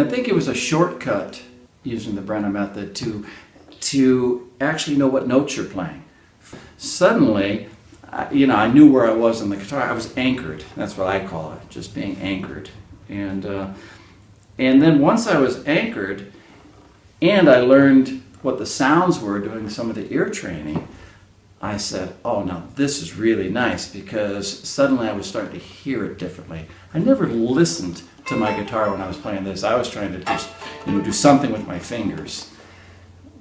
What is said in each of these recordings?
I think it was a shortcut using the Brenna method to actually know what notes you're playing. Suddenly, I knew where I was on the guitar. I was anchored. That's what I call it, just being anchored. And then once I was anchored, and I learned what the sounds were doing some of the ear training, I said, oh, now this is really nice, because suddenly I was starting to hear it differently. I never listened to my guitar when I was playing this. I was trying to just do something with my fingers.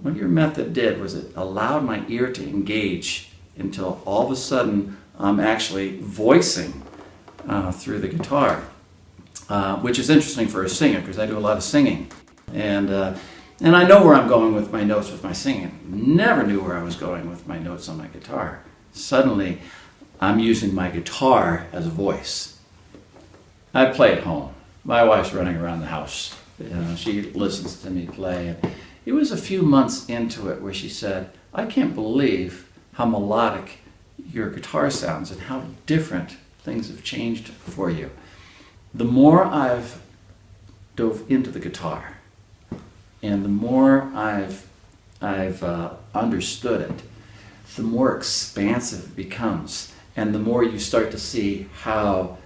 What your method did was it allowed my ear to engage until all of a sudden I'm actually voicing through the guitar, which is interesting for a singer because I do a lot of singing. And I know where I'm going with my notes with my singing. Never knew where I was going with my notes on my guitar. Suddenly, I'm using my guitar as a voice. I play at home. My wife's running around the house. She listens to me play. And it was a few months into it where she said, I can't believe how melodic your guitar sounds and how different things have changed for you. The more I've dove into the guitar, and the more I've understood it, the more expansive it becomes, and the more you start to see how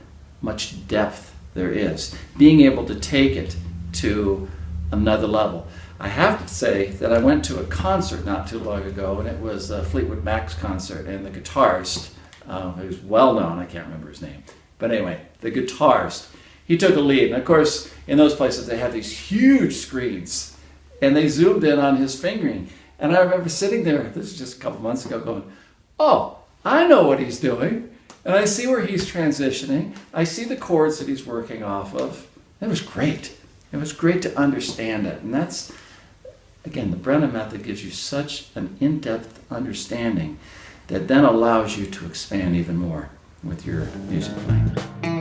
much depth there is. Being able to take it to another level. I have to say that I went to a concert not too long ago, and it was a Fleetwood Mac's concert, and the guitarist, who's well known, I can't remember his name, but anyway, the guitarist, he took a lead. And of course, in those places they have these huge screens, and they zoomed in on his fingering. And I remember sitting there, this is just a couple months ago, going, oh, I know what he's doing. And I see where he's transitioning. I see the chords that he's working off of. It was great. It was great to understand it. And that's, again, the Brenna method gives you such an in-depth understanding that then allows you to expand even more with your music playing.